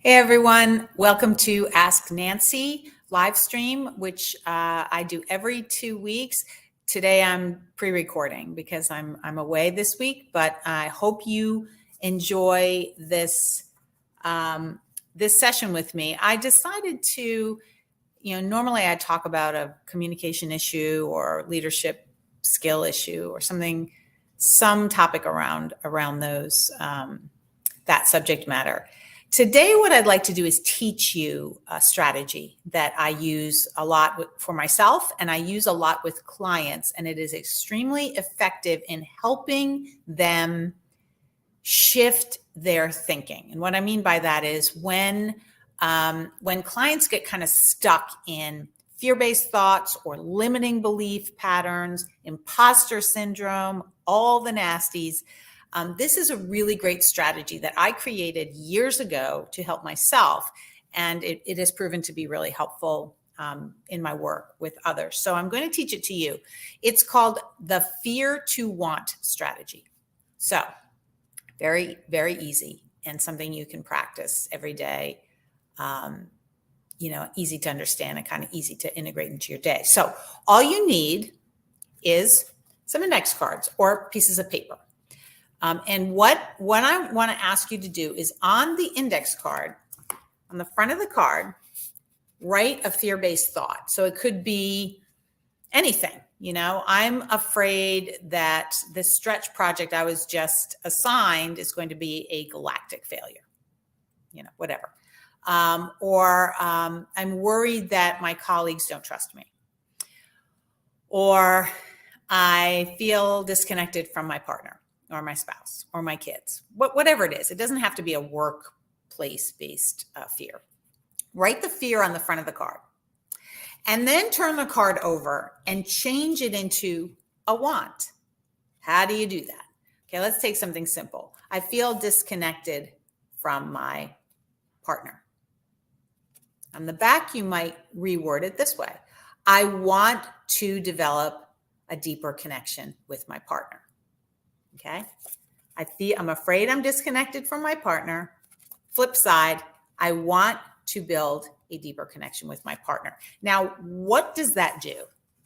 Hey everyone, welcome to Ask Nancy live stream, which I do every 2 weeks. Today I'm pre-recording because I'm away this week, but I hope you enjoy this this session with me. I decided to, normally I talk about a communication issue or leadership skill issue or something, some topic around those that subject matter. Today, what I'd like to do is teach you a strategy that I use a lot for myself and I use a lot with clients, and it is extremely effective in helping them shift their thinking. And what I mean by that is when clients get kind of stuck in fear-based thoughts or limiting belief patterns, imposter syndrome, all the nasties, this is a really great strategy that I created years ago to help myself, and it has proven to be really helpful in my work with others. So I'm going to teach it to you. It's called the fear to want strategy. So very, very easy and something you can practice every day. Easy to understand and kind of easy to integrate into your day. So all you need is some index cards or pieces of paper. And what I want to ask you to do is on the index card, on the front of the card, write a fear-based thought. So it could be anything. I'm afraid that this stretch project I was just assigned is going to be a galactic failure, whatever. Or I'm worried that my colleagues don't trust me. Or I feel disconnected from my partner or my spouse or my kids, whatever it is. It doesn't have to be a workplace-based fear. Write the fear on the front of the card. And then turn the card over and change it into a want. How do you do that? Okay, let's take something simple. I feel disconnected from my partner. On the back, you might reword it this way. I want to develop a deeper connection with my partner. Okay? I'm afraid I'm disconnected from my partner. Flip side, I want to build a deeper connection with my partner. Now, what does that do?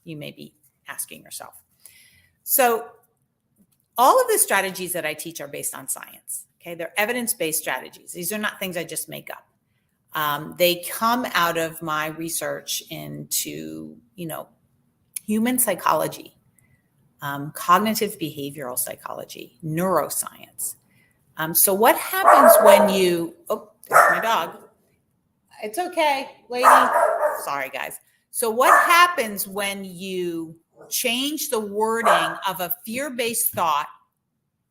You may be asking yourself. So all of the strategies that I teach are based on science. Okay, they're evidence-based strategies. These are not things I just make up. They come out of my research into, human psychology, cognitive behavioral psychology, neuroscience. So what happens when you, there's my dog. It's okay, lady. Sorry, guys. So what happens when you change the wording of a fear-based thought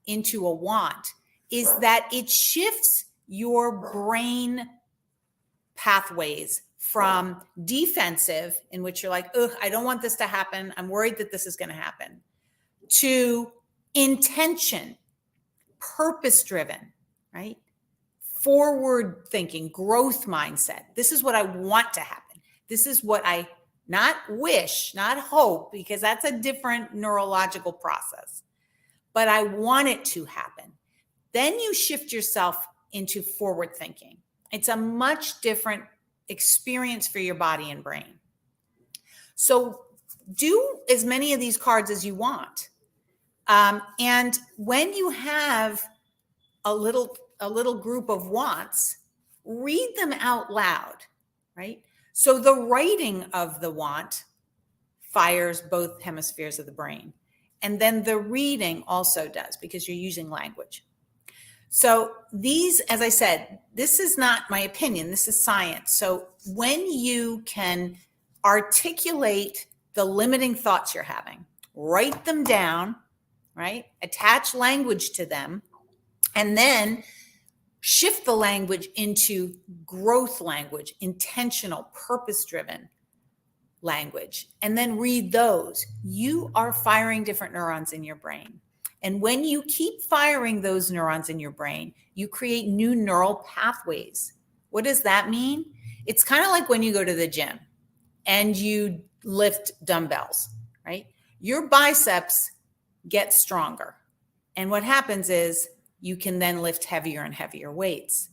into a want is that it shifts your brain pathways from defensive, in which you're like, ugh, I don't want this to happen. I'm worried that this is going to happen, to intention, purpose-driven, right? Forward thinking, growth mindset. This is what I want to happen. This is what I not wish, not hope, because that's a different neurological process, but I want it to happen. Then you shift yourself into forward thinking. It's a much different experience for your body and brain. So do as many of these cards as you want. And when you have a little group of wants, read them out loud, right? So the writing of the want fires both hemispheres of the brain. And then the reading also does, because you're using language. So these, as I said, this is not my opinion, this is science. So when you can articulate the limiting thoughts you're having, write them down, right? Attach language to them, and then shift the language into growth language, intentional, purpose-driven language, and then read those. You are firing different neurons in your brain. And when you keep firing those neurons in your brain, you create new neural pathways. What does that mean? It's kind of like when you go to the gym and you lift dumbbells, right? Your biceps get stronger. And what happens is you can then lift heavier and heavier weights.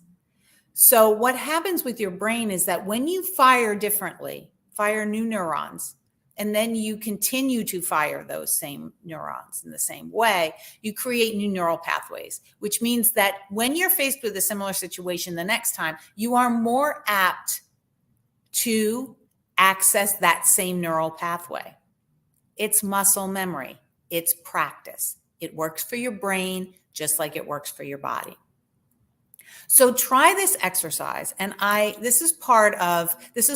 So what happens with your brain is that when you fire differently, fire new neurons, and then you continue to fire those same neurons in the same way, you create new neural pathways, which means that when you're faced with a similar situation the next time, you are more apt to access that same neural pathway. It's muscle memory. It's practice. It works for your brain just like it works for your body. So try this exercise. And this is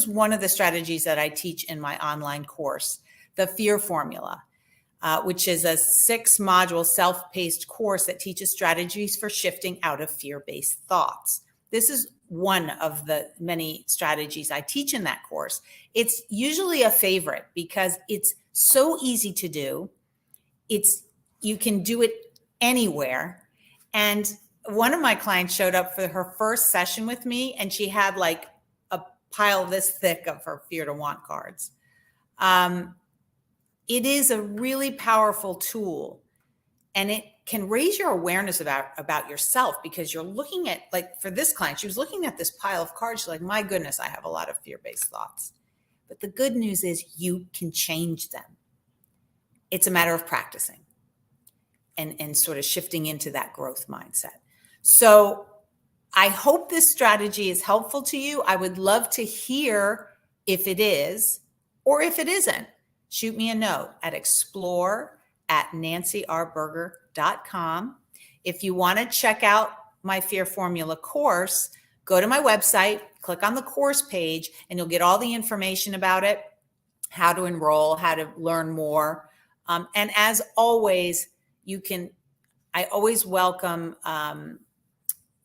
one of the strategies that I teach in my online course, the fear formula, which is a 6-module self-paced course that teaches strategies for shifting out of fear-based thoughts. This is one of the many strategies I teach in that course. It's usually a favorite because it's so easy to do. You can do it anywhere. And one of my clients showed up for her first session with me, and she had like a pile this thick of her fear to want cards. It is a really powerful tool, and it can raise your awareness about yourself, because you're looking at, like for this client, she was looking at this pile of cards. She's like, my goodness, I have a lot of fear-based thoughts. But the good news is you can change them. It's a matter of practicing and sort of shifting into that growth mindset. So I hope this strategy is helpful to you. I would love to hear if it is or if it isn't. Shoot me a note at explore@nancyrberger.com. If you want to check out my Fear Formula course, go to my website, click on the course page, and you'll get all the information about it, how to enroll, how to learn more. And as always, I always welcome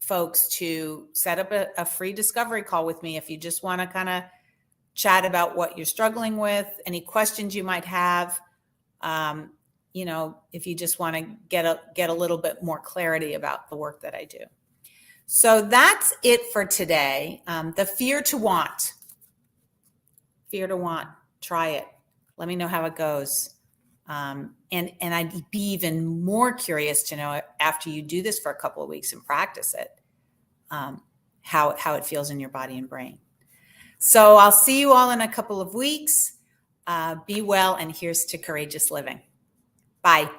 folks to set up a free discovery call with me if you just want to kind of chat about what you're struggling with, any questions you might have. If you just want to get a little bit more clarity about the work that I do. So that's it for today. The fear to want. Try it. Let me know how it goes. And I'd be even more curious to know, after you do this for a couple of weeks and practice it, how it feels in your body and brain. So I'll see you all in a couple of weeks. Be well, and here's to courageous living. Bye.